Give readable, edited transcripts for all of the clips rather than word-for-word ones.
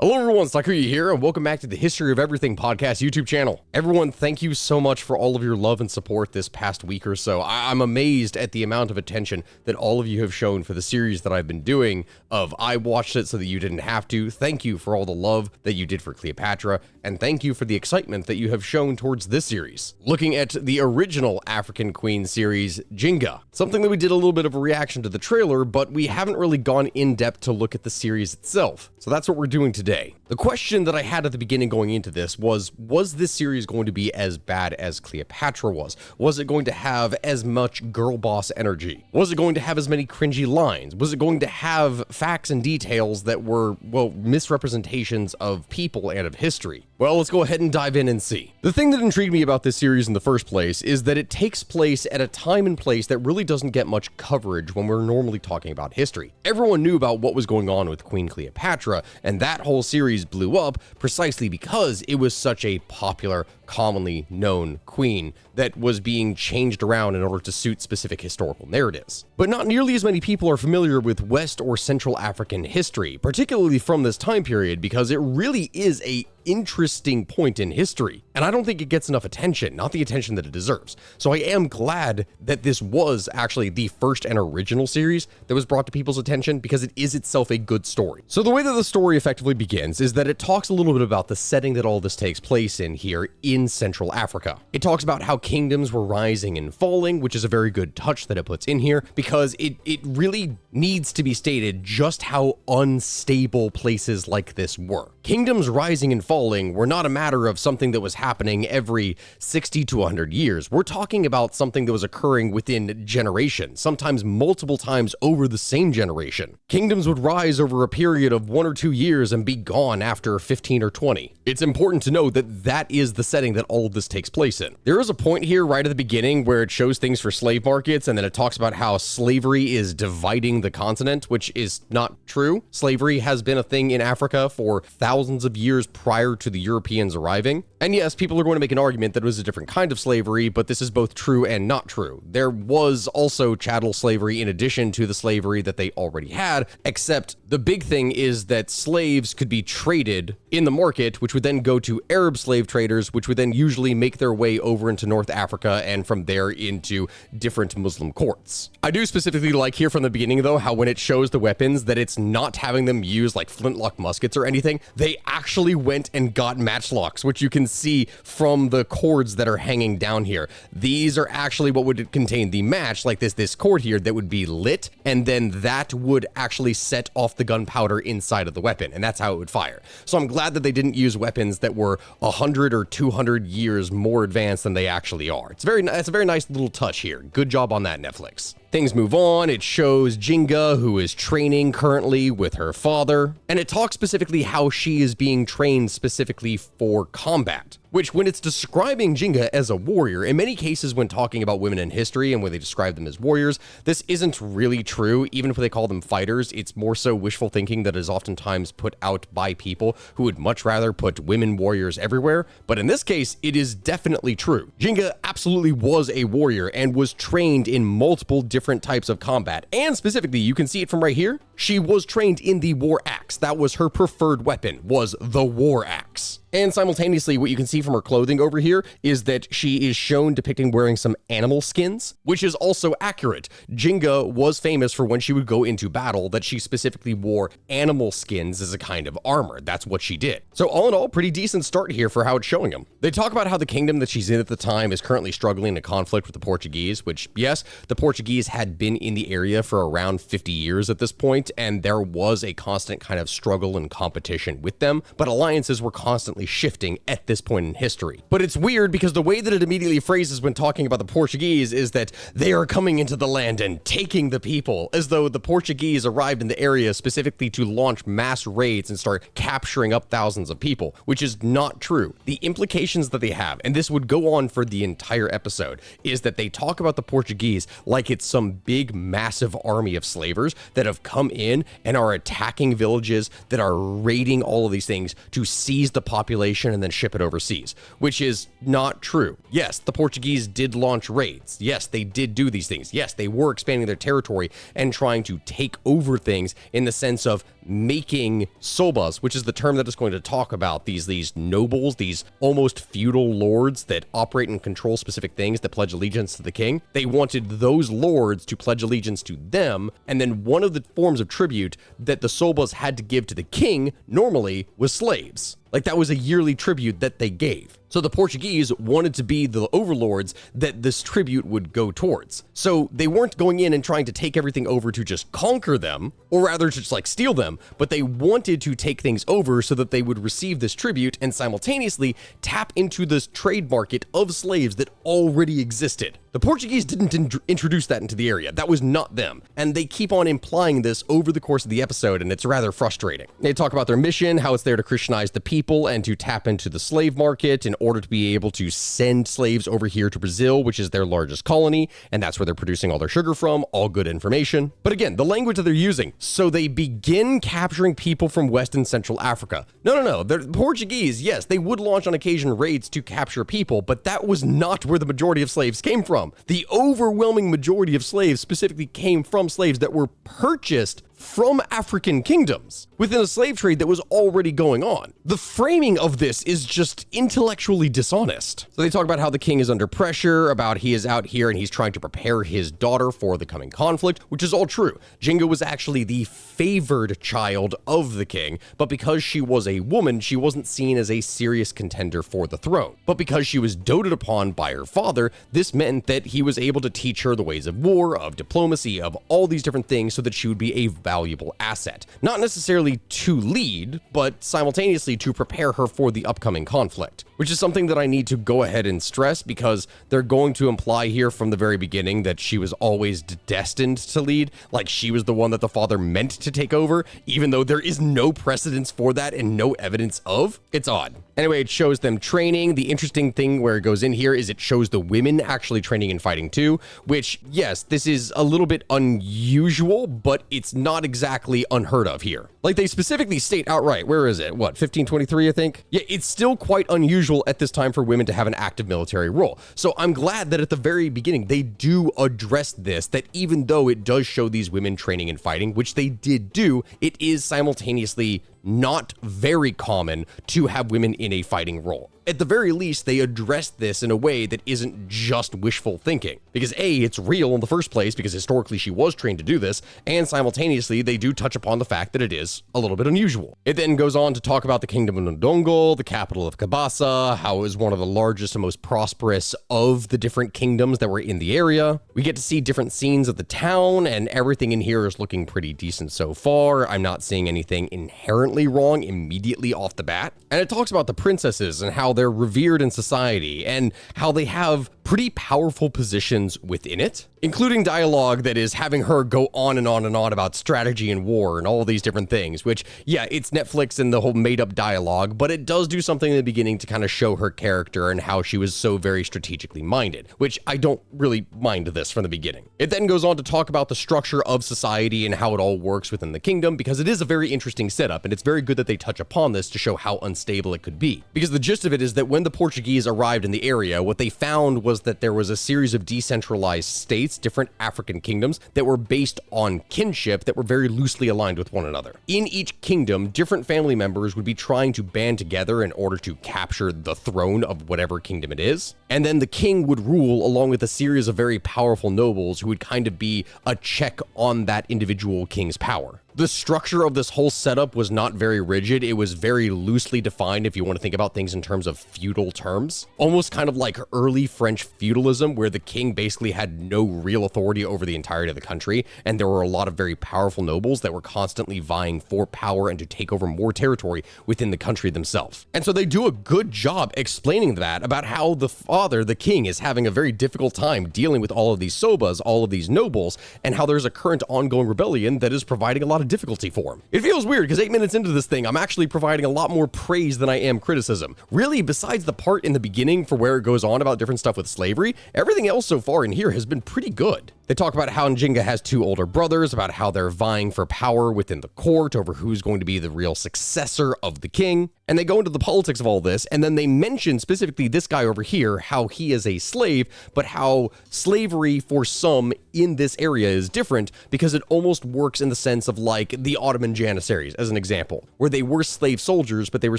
Hello everyone, Sakuya here, and welcome back to the History of Everything podcast YouTube channel. Everyone, thank you so much for all of your love and support this past week or so. I'm amazed at the amount of attention that all of you have shown for the series that I've been doing of I watched it so that you didn't have to. Thank you for all the love that you did for Cleopatra, and thank you for the excitement that you have shown towards this series. Looking at the original African Queen series, Njinga, something that we did a little bit of a reaction to the trailer, but we haven't really gone in depth to look at the series itself. So that's what we're doing today. The question that I had at the beginning going into this was this series going to be as bad as Cleopatra was? Was it going to have as much girl boss energy? Was it going to have as many cringy lines? Was it going to have facts and details that were, well, misrepresentations of people and of history? Well, let's go ahead and dive in and see. The thing that intrigued me about this series in the first place is that it takes place at a time and place that really doesn't get much coverage when we're normally talking about history. Everyone knew about what was going on with Queen Cleopatra, and that whole series blew up precisely because it was such a popular, commonly known queen that was being changed around in order to suit specific historical narratives. But not nearly as many people are familiar with West or Central African history, particularly from this time period, because it really is a interesting point in history, and I don't think it gets enough attention, not the attention that it deserves. So I am glad that this was actually the first and original series that was brought to people's attention, because it is itself a good story. So the way that the story effectively begins is that it talks a little bit about the setting that all this takes place in here in Central Africa. It talks about how kingdoms were rising and falling, which is a very good touch that it puts in here, because it really needs to be stated just how unstable places like this were. Kingdoms rising and falling were not a matter of something that was happening every 60 to 100 years. We're talking about something that was occurring within generations, sometimes multiple times over the same generation. Kingdoms would rise over a period of 1 or 2 years and be gone after 15 or 20. It's important to know that that is the setting that all of this takes place in. There is a point here right at the beginning where it shows things for slave markets, and then it talks about how slavery is dividing the continent, which is not true. Slavery has been a thing in Africa for thousands of years prior to the Europeans arriving. And yes, people are going to make an argument that it was a different kind of slavery, but this is both true and not true. There was also chattel slavery in addition to the slavery that they already had, except the big thing is that slaves could be traded in the market, which would then go to Arab slave traders, which would then usually make their way over into North Africa and from there into different Muslim courts. I do specifically like here from the beginning, though, how when it shows the weapons that it's not having them use like flintlock muskets or anything. They actually went and got matchlocks, which you can see from the cords that are hanging down here. These are actually what would contain the match, like this cord here that would be lit, and then that would actually set off the gunpowder inside of the weapon, and that's how it would fire. So I'm glad that they didn't use weapons that were 100 or 200 years more advanced than they actually are. It's a very nice little touch here. Good job on that, Netflix. Things move on. It shows Njinga, who is training currently with her father, and it talks specifically how she is being trained specifically for combat, which when it's describing Njinga as a warrior, in many cases when talking about women in history and when they describe them as warriors, this isn't really true. Even if they call them fighters, it's more so wishful thinking that is oftentimes put out by people who would much rather put women warriors everywhere. But in this case, it is definitely true. Njinga absolutely was a warrior and was trained in multiple different types of combat. And specifically, you can see it from right here. She was trained in the war axe. That was her preferred weapon, was the war axe. And simultaneously, what you can see from her clothing over here is that she is shown depicting wearing some animal skins, which is also accurate. Njinga was famous for when she would go into battle that she specifically wore animal skins as a kind of armor. That's what she did. So all in all, pretty decent start here for how it's showing them. They talk about how the kingdom that she's in at the time is currently struggling in conflict with the Portuguese, which yes, the Portuguese had been in the area for around 50 years at this point, and there was a constant kind of struggle and competition with them, but alliances were constantly shifting at this point in history. But it's weird because the way that it immediately phrases when talking about the Portuguese is that they are coming into the land and taking the people, as though the Portuguese arrived in the area specifically to launch mass raids and start capturing up thousands of people, which is not true. The implications that they have, and this would go on for the entire episode, is that they talk about the Portuguese like it's some big massive army of slavers that have come in and are attacking villages, that are raiding all of these things to seize the population and then ship it overseas, which is not true. Yes, the Portuguese did launch raids. Yes, they did do these things. Yes, they were expanding their territory and trying to take over things in the sense of making sobas, which is the term that is going to talk about these nobles, these almost feudal lords that operate and control specific things that pledge allegiance to the king. They wanted those lords to pledge allegiance to them, and then one of the forms of tribute that the sobas had to give to the king normally was slaves. Like, that was a yearly tribute that they gave. So the Portuguese wanted to be the overlords that this tribute would go towards. So they weren't going in and trying to take everything over to just conquer them, or rather just like steal them, but they wanted to take things over so that they would receive this tribute and simultaneously tap into this trade market of slaves that already existed. The Portuguese didn't introduce that into the area. That was not them. And they keep on implying this over the course of the episode, and it's rather frustrating. They talk about their mission, how it's there to Christianize the people and to tap into the slave market in order to be able to send slaves over here to Brazil, which is their largest colony, and that's where they're producing all their sugar from. All good information. But again, the language that they're using. So they begin capturing people from West and Central Africa. No. The Portuguese, yes, they would launch on occasion raids to capture people, but that was not where the majority of slaves came from. The overwhelming majority of slaves specifically came from slaves that were purchased from African kingdoms within a slave trade that was already going on. The framing of this is just intellectually dishonest. So they talk about how the king is under pressure, about he is out here and he's trying to prepare his daughter for the coming conflict, which is all true. Njinga was actually the favored child of the king, but because she was a woman, she wasn't seen as a serious contender for the throne. But because she was doted upon by her father, this meant that he was able to teach her the ways of war, of diplomacy, of all these different things so that she would be a valuable asset. Not necessarily to lead, but simultaneously to prepare her for the upcoming conflict, which is something that I need to go ahead and stress because they're going to imply here from the very beginning that she was always destined to lead, like she was the one that the father meant to take over, even though there is no precedence for that and no evidence of. It's odd. Anyway, it shows them training. The interesting thing where it goes in here is it shows the women actually training and fighting too, which, yes, this is a little bit unusual, but it's not exactly unheard of here. Like, they specifically state outright, where is it? What, 1523, I think? Yeah, it's still quite unusual at this time for women to have an active military role. So I'm glad that at the very beginning, they do address this, that even though it does show these women training and fighting, which they did do, it is simultaneously not very common to have women in a fighting role. At the very least, they addressed this in a way that isn't just wishful thinking. Because A, it's real in the first place, because historically she was trained to do this, and simultaneously they do touch upon the fact that it is a little bit unusual. It then goes on to talk about the kingdom of Ndongo, the capital of Kabasa, how it was one of the largest and most prosperous of the different kingdoms that were in the area. We get to see different scenes of the town, and everything in here is looking pretty decent so far. I'm not seeing anything inherently wrong immediately off the bat. And it talks about the princesses and how they're revered in society and how they have pretty powerful positions within it, including dialogue that is having her go on and on and on about strategy and war and all these different things, which, yeah, it's Netflix and the whole made-up dialogue, but it does do something in the beginning to kind of show her character and how she was so very strategically minded, which I don't really mind this from the beginning. It then goes on to talk about the structure of society and how it all works within the kingdom, because it is a very interesting setup, and it's very good that they touch upon this to show how unstable it could be. Because the gist of it is that when the Portuguese arrived in the area, what they found was that there was a series of decentralized states, different African kingdoms, that were based on kinship that were very loosely aligned with one another. In each kingdom, different family members would be trying to band together in order to capture the throne of whatever kingdom it is. And then the king would rule along with a series of very powerful nobles who would kind of be a check on that individual king's power. The structure of this whole setup was not very rigid. It was very loosely defined if you want to think about things in terms of feudal terms. Almost kind of like early French feudalism, where the king basically had no real authority over the entirety of the country, and there were a lot of very powerful nobles that were constantly vying for power and to take over more territory within the country themselves. And so they do a good job explaining that, about how the father, the king, is having a very difficult time dealing with all of these sobas, all of these nobles, and how there's a current ongoing rebellion that is providing a lot of difficulty for him. It feels weird because 8 minutes into this thing, I'm actually providing a lot more praise than I am criticism. Really, besides the part in the beginning for where it goes on about different stuff with slavery, everything else so far in here has been pretty good. They talk about how Njinga has 2 older brothers, about how they're vying for power within the court over who's going to be the real successor of the king. And they go into the politics of all this, and then they mention specifically this guy over here, how he is a slave, but how slavery for some in this area is different because it almost works in the sense of like the Ottoman Janissaries, as an example, where they were slave soldiers, but they were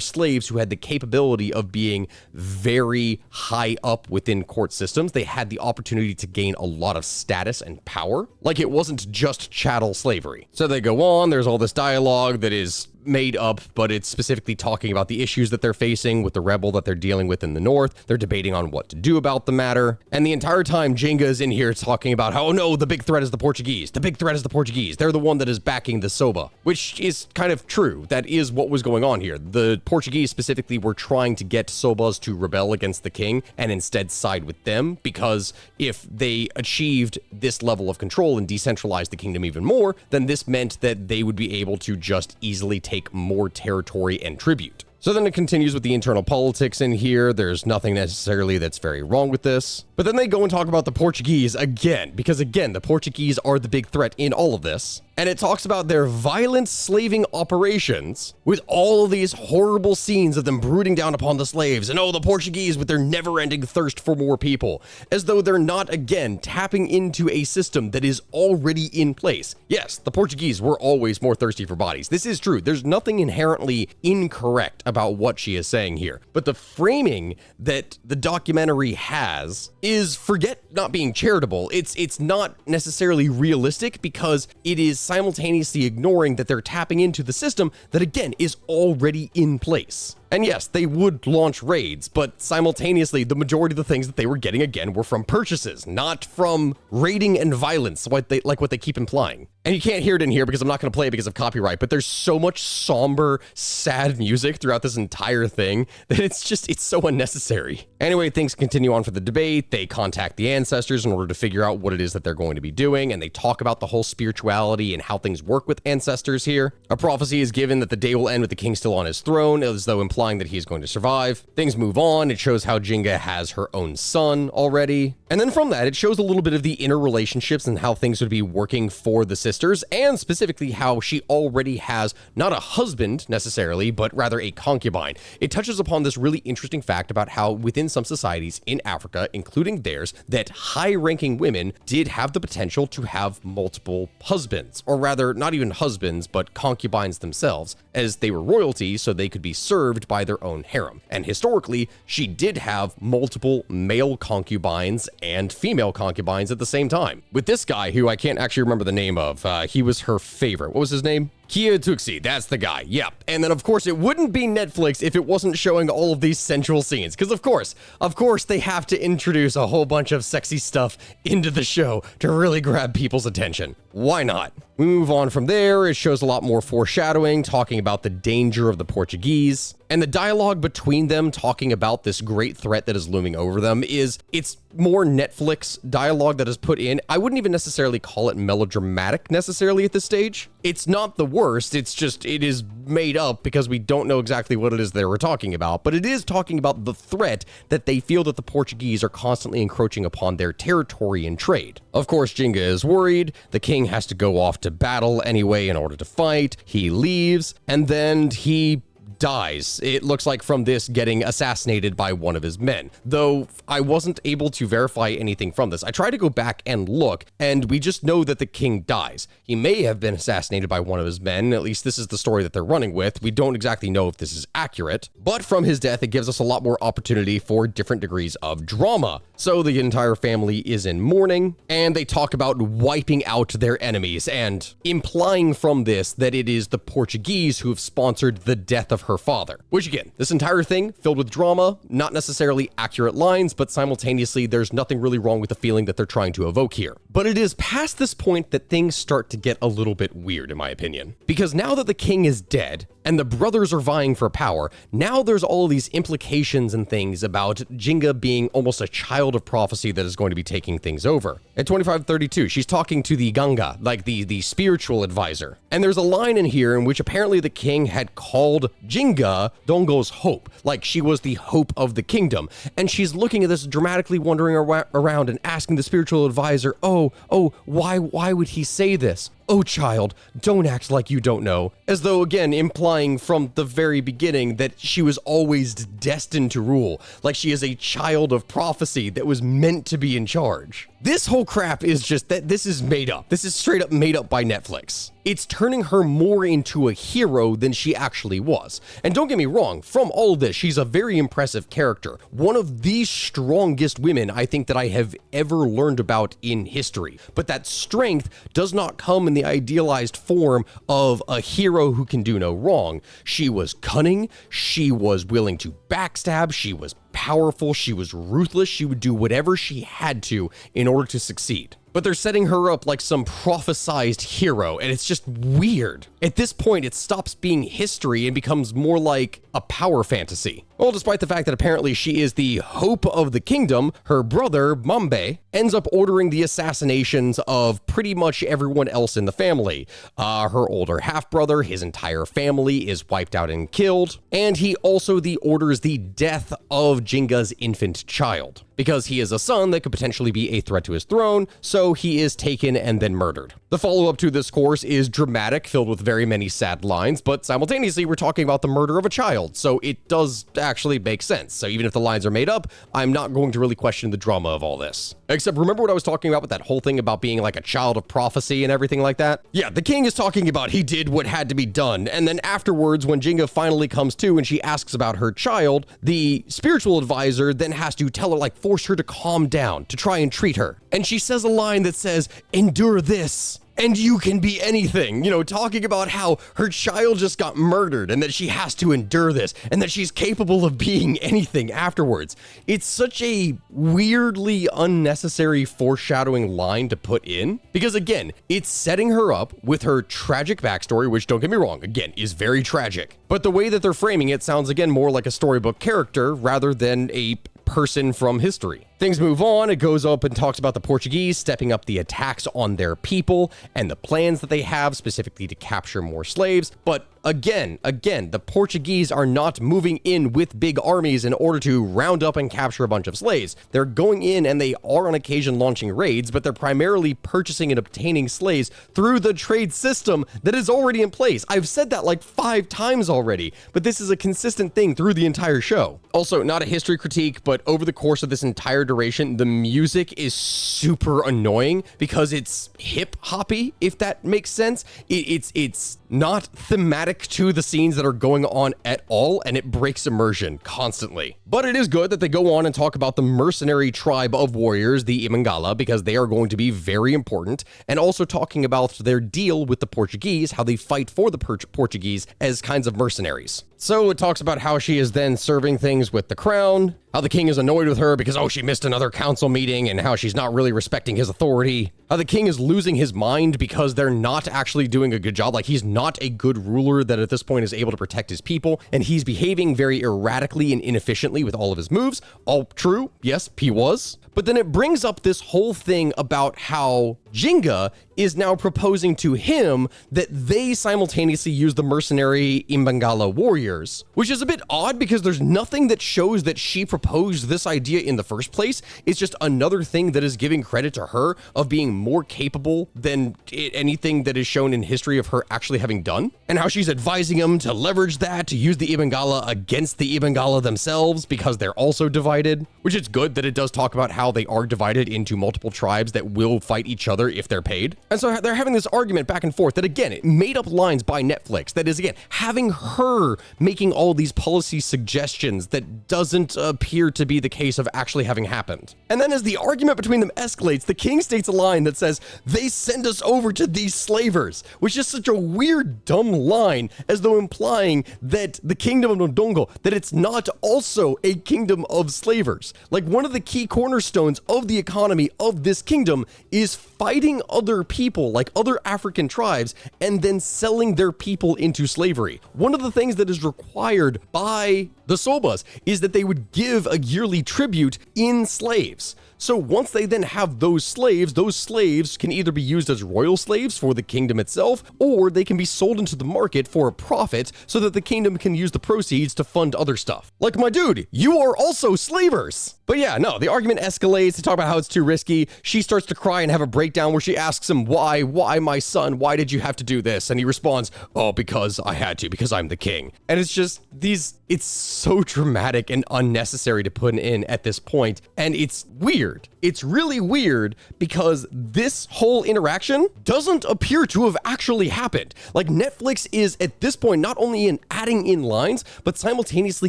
slaves who had the capability of being very high up within court systems. They had the opportunity to gain a lot of status and power. Like, it wasn't just chattel slavery. So they go on, there's all this dialogue that is made up, but it's specifically talking about the issues that they're facing with the rebel that they're dealing with in the north. They're debating on what to do about the matter. And the entire time, Njinga is in here talking about how, oh no, the big threat is the Portuguese. The big threat is the Portuguese. They're the one that is backing the Soba, which is kind of true. That is what was going on here. The Portuguese specifically were trying to get Sobas to rebel against the king and instead side with them, because if they achieved this level of control and decentralized the kingdom even more, then this meant that they would be able to just easily take more territory and tribute. So then it continues with the internal politics in here. There's nothing necessarily that's very wrong with this. But then they go and talk about the Portuguese again, because again, the Portuguese are the big threat in all of this. And it talks about their violent slaving operations with all of these horrible scenes of them brooding down upon the slaves, and oh, the Portuguese with their never-ending thirst for more people, as though they're not, again, tapping into a system that is already in place. Yes, the Portuguese were always more thirsty for bodies. This is true. There's nothing inherently incorrect about what she is saying here. But the framing that the documentary has is, forget not being charitable. It's not necessarily realistic, because it is simultaneously ignoring that they're tapping into the system that, again, is already in place. And yes, they would launch raids, but simultaneously, the majority of the things that they were getting, again, were from purchases, not from raiding and violence, like what they keep implying. And you can't hear it in here because I'm not going to play it because of copyright, but there's so much somber, sad music throughout this entire thing that it's so unnecessary. Anyway, things continue on for the debate. They contact the ancestors in order to figure out what it is that they're going to be doing, and they talk about the whole spirituality and how things work with ancestors here. A prophecy is given that the day will end with the king still on his throne, as though implying that he is going to survive. Things move on. It shows how Njinga has her own son already. And then from that, it shows a little bit of the inner relationships and how things would be working for the sisters, and specifically how she already has not a husband necessarily, but rather a concubine. It touches upon this really interesting fact about how within some societies in Africa, including theirs, that high-ranking women did have the potential to have multiple husbands, or rather, not even husbands, but concubines themselves, as they were royalty, so they could be served by their own harem. And historically, she did have multiple male concubines and female concubines at the same time. With this guy, who I can't actually remember the name of, he was her favorite. What was his name? Kia Tuxi, that's the guy, yep. And then of course it wouldn't be Netflix if it wasn't showing all of these sensual scenes, because of course they have to introduce a whole bunch of sexy stuff into the show to really grab people's attention. Why not? We move on from there. It shows a lot more foreshadowing, talking about the danger of the Portuguese, and the dialogue between them talking about this great threat that is looming over them it's more Netflix dialogue that is put in. I wouldn't even necessarily call it melodramatic necessarily at this stage. It's not the worst, it's just, it is made up because we don't know exactly what it is they were talking about, but it is talking about the threat that they feel that the Portuguese are constantly encroaching upon their territory and trade. Of course, Njinga is worried. The king has to go off to battle anyway in order to fight. He leaves, and then he dies. It looks like from this getting assassinated by one of his men, though I wasn't able to verify anything from this. I tried to go back and look, and we just know that the king dies. He may have been assassinated by one of his men, at least this is the story that they're running with. We don't exactly know if this is accurate, but from his death, it gives us a lot more opportunity for different degrees of drama. So the entire family is in mourning, and they talk about wiping out their enemies, and implying from this that it is the Portuguese who have sponsored the death of her father. Which again, this entire thing filled with drama, not necessarily accurate lines, but simultaneously there's nothing really wrong with the feeling that they're trying to evoke here. But it is past this point that things start to get a little bit weird, in my opinion. Because now that the king is dead, and and the brothers are vying for power. Now there's all these implications and things about Njinga being almost a child of prophecy that is going to be taking things over. At 2532, she's talking to the Ganga, like the spiritual advisor. And there's a line in here in which apparently the king had called Njinga Dongo's hope, like she was the hope of the kingdom. And she's looking at this, dramatically wandering around and asking the spiritual advisor, why would he say this? Oh, child, don't act like you don't know. As though, again, implying from the very beginning that she was always destined to rule, like she is a child of prophecy that was meant to be in charge. This whole crap is just that this is made up. This is straight up made up by Netflix. It's turning her more into a hero than she actually was. And don't get me wrong, from all of this, she's a very impressive character. One of the strongest women I think that I have ever learned about in history. But that strength does not come in the idealized form of a hero who can do no wrong. She was cunning, she was willing to backstab, she was powerful, she was ruthless, she would do whatever she had to in order to succeed. But they're setting her up like some prophesized hero, and it's just weird. At this point, it stops being history and becomes more like a power fantasy. Well, despite the fact that apparently she is the hope of the kingdom, her brother, Mambe, ends up ordering the assassinations of pretty much everyone else in the family. Her older half-brother, his entire family is wiped out and killed, and he also orders the death of Njinga's infant child, because he is a son that could potentially be a threat to his throne, so he is taken and then murdered. The follow-up to this course is dramatic, filled with very many sad lines, but simultaneously we're talking about the murder of a child, so it does actually make sense. So even if the lines are made up, I'm not going to really question the drama of all this. Except remember what I was talking about with that whole thing about being like a child of prophecy and everything like that? Yeah, the king is talking about he did what had to be done, and then afterwards when Njinga finally comes to and she asks about her child, the spiritual advisor then has to tell her, like, force her to calm down, to try and treat her. And she says a line that says, "Endure this, and you can be anything," you know, talking about how her child just got murdered and that she has to endure this and that she's capable of being anything afterwards. It's such a weirdly unnecessary foreshadowing line to put in because, again, it's setting her up with her tragic backstory, which, don't get me wrong, again, is very tragic. But the way that they're framing it sounds, again, more like a storybook character rather than a person from history. Things move on. It goes up and talks about the Portuguese stepping up the attacks on their people and the plans that they have specifically to capture more slaves. But again, the Portuguese are not moving in with big armies in order to round up and capture a bunch of slaves. They're going in and they are on occasion launching raids, but they're primarily purchasing and obtaining slaves through the trade system that is already in place. I've said that like 5 times already, but this is a consistent thing through the entire show. Also, not a history critique, but over the course of this entire duration, the music is super annoying because it's hip hoppy, if that makes sense. It's not thematic to the scenes that are going on at all, and it breaks immersion constantly. But it is good that they go on and talk about the mercenary tribe of warriors, the Imangala, because they are going to be very important, and also talking about their deal with the Portuguese, how they fight for the Portuguese as kinds of mercenaries. So it talks about how she is then serving things with the crown, how the king is annoyed with her because, she missed another council meeting, and how she's not really respecting his authority, how the king is losing his mind because they're not actually doing a good job, like he's not a good ruler that at this point is able to protect his people, and he's behaving very erratically and inefficiently with all of his moves. All true, yes, he was. But then it brings up this whole thing about how Njinga is now proposing to him that they simultaneously use the mercenary Imbangala warriors, which is a bit odd because there's nothing that shows that she proposed this idea in the first place. It's just another thing that is giving credit to her of being more capable than anything that is shown in history of her actually having done, and how she's advising him to leverage that to use the Ibangala against the Ibangala themselves because they're also divided, which is good that it does talk about how they are divided into multiple tribes that will fight each other if they're paid. And so they're having this argument back and forth that, again, it made up lines by Netflix that is, again, having her making all these policy suggestions that doesn't appear to be the case of actually having happened. And then as the argument between them escalates, the king states a line that says, "They send us over to these slavers," which is such a weird, dumb line, as though implying that the kingdom of Ndongo, that it's not also a kingdom of slavers. Like, one of the key cornerstones of the economy of this kingdom is fighting other people, like other African tribes, and then selling their people into slavery. One of the things that is required by the Sobas is that they would give a yearly tribute in slaves. So once they then have those slaves can either be used as royal slaves for the kingdom itself, or they can be sold into the market for a profit so that the kingdom can use the proceeds to fund other stuff. Like, my dude, you are also slavers. But yeah, no, the argument escalates to talk about how it's too risky. She starts to cry and have a breakdown where she asks him, why my son? Why did you have to do this? And he responds, oh, because I had to, because I'm the king. And it's just it's so dramatic and unnecessary to put in at this point. And it's weird. It's really weird because this whole interaction doesn't appear to have actually happened. Like, Netflix is at this point not only adding in lines, but simultaneously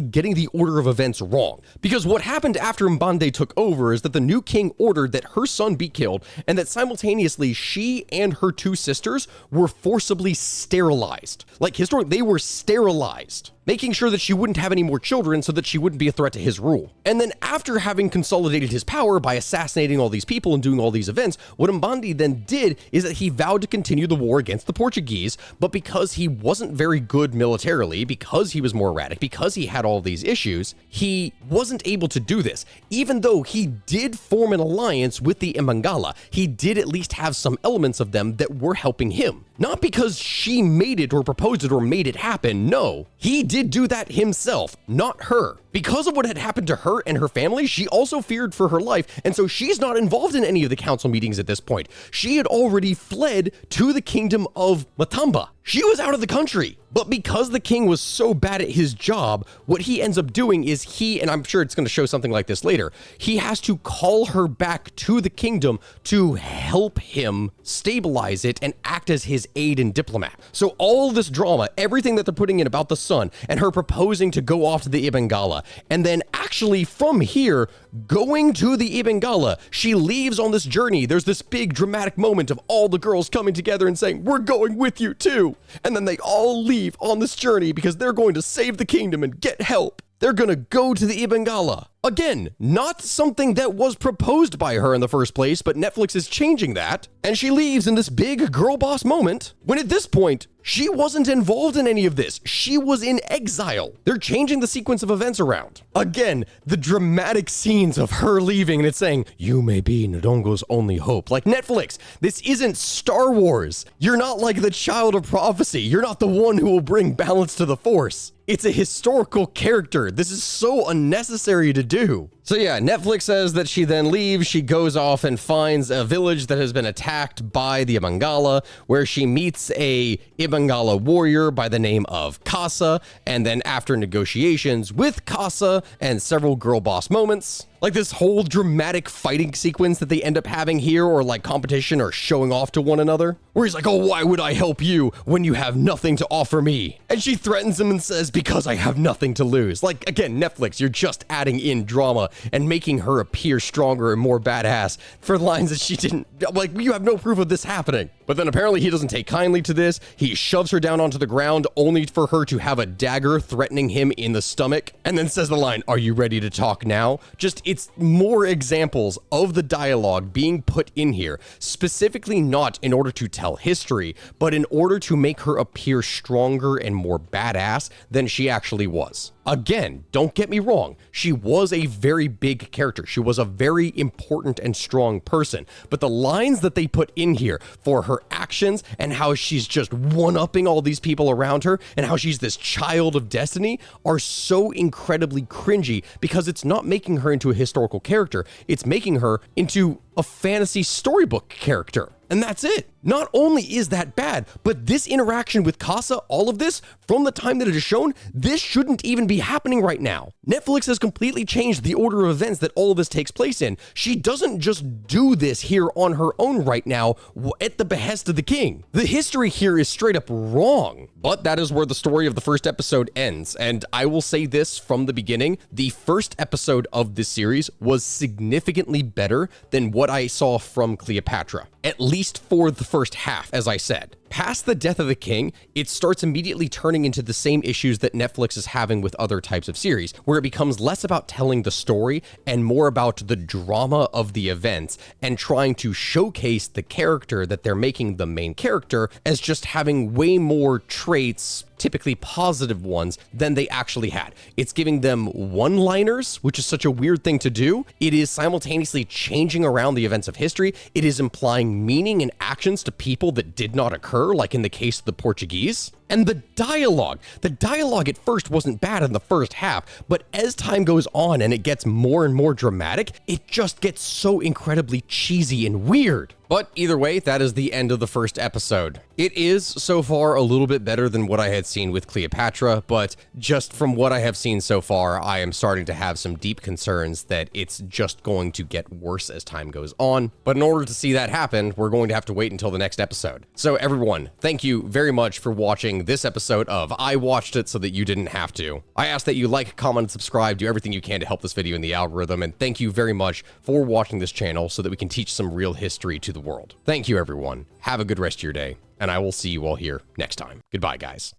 getting the order of events wrong. Because what happened after Mbande took over is that the new king ordered that her son be killed, and that simultaneously she and her two sisters were forcibly sterilized. Like, historically, they were sterilized, making sure that she wouldn't have any more children so that she wouldn't be a threat to his rule. And then after having consolidated his power by assassinating all these people and doing all these events, what Mbande then did is that he vowed to continue the war against the Portuguese, but because he wasn't very good militarily, because he was more erratic, because he had all these issues, he wasn't able to do this. Even though he did form an alliance with the Imangala, he did at least have some elements of them that were helping him. Not because she made it or proposed it or made it happen, no. He did do that himself, not her. Because of what had happened to her and her family, she also feared for her life, and so she's not involved in any of the council meetings at this point. She had already fled to the kingdom of Matamba. She was out of the country. But because the king was so bad at his job, what he ends up doing is and I'm sure it's going to show something like this later, he has to call her back to the kingdom to help him stabilize it and act as his aide and diplomat. So all this drama, everything that they're putting in about the son and her proposing to go off to the Ibangala, and then actually from here, going to the Ibangala, she leaves on this journey. There's this big dramatic moment of all the girls coming together and saying, we're going with you too. And then they all leave on this journey because they're going to save the kingdom and get help. They're gonna go to the Ibangala. Again, not something that was proposed by her in the first place, but Netflix is changing that, and she leaves in this big girl boss moment, when at this point, she wasn't involved in any of this. She was in exile. They're changing the sequence of events around. Again, the dramatic scenes of her leaving and it's saying, you may be Ndongo's only hope. Like, Netflix, this isn't Star Wars. You're not like the child of prophecy. You're not the one who will bring balance to the Force. It's a historical character. This is so unnecessary to do. So yeah, Netflix says that she then leaves. She goes off and finds a village that has been attacked by the Ibangala, where she meets a Ibangala warrior by the name of Casa. And then after negotiations with Casa and several girl boss moments, like this whole dramatic fighting sequence that they end up having here, or like competition or showing off to one another, where he's like, oh, why would I help you when you have nothing to offer me? And she threatens him and says, because I have nothing to lose. Like, again, Netflix, you're just adding in drama and making her appear stronger and more badass for lines that she didn't, like, you have no proof of this happening. But then apparently he doesn't take kindly to this. He shoves her down onto the ground only for her to have a dagger threatening him in the stomach, and then says the line, are you ready to talk now? Just, it's more examples of the dialogue being put in here, specifically not in order to tell history, but in order to make her appear stronger and more badass than she actually was. Again, don't get me wrong, she was a very big character. She was a very important and strong person, but the lines that they put in here for her actions and how she's just one-upping all these people around her and how she's this child of destiny are so incredibly cringy, because it's not making her into a historical character, it's making her into a fantasy storybook character. And that's it. Not only is that bad, but this interaction with Casa, all of this, from the time that it is shown, this shouldn't even be happening right now. Netflix has completely changed the order of events that all of this takes place in. She doesn't just do this here on her own right now at the behest of the king. The history here is straight up wrong. But that is where the story of the first episode ends. And I will say this from the beginning, the first episode of this series was significantly better than what I saw from Cleopatra, at least for the first half, as I said. past the death of the king, it starts immediately turning into the same issues that Netflix is having with other types of series, where it becomes less about telling the story and more about the drama of the events and trying to showcase the character that they're making the main character as just having way more traits, typically positive ones, than they actually had. It's giving them one-liners, which is such a weird thing to do. It is simultaneously changing around the events of history. It is implying meaning and actions to people that did not occur, like in the case of the Portuguese. And the dialogue at first wasn't bad in the first half, but as time goes on and it gets more and more dramatic, it just gets so incredibly cheesy and weird. But either way, that is the end of the first episode. It is, so far, a little bit better than what I had seen with Cleopatra, but just from what I have seen so far, I am starting to have some deep concerns that it's just going to get worse as time goes on. But in order to see that happen, we're going to have to wait until the next episode. So everyone, thank you very much for watching this episode of I Watched It So That You Didn't Have To. I ask that you like, comment, and subscribe, do everything you can to help this video in the algorithm, and thank you very much for watching this channel so that we can teach some real history to the world. Thank you, everyone. Have a good rest of your day, and I will see you all here next time. Goodbye, guys.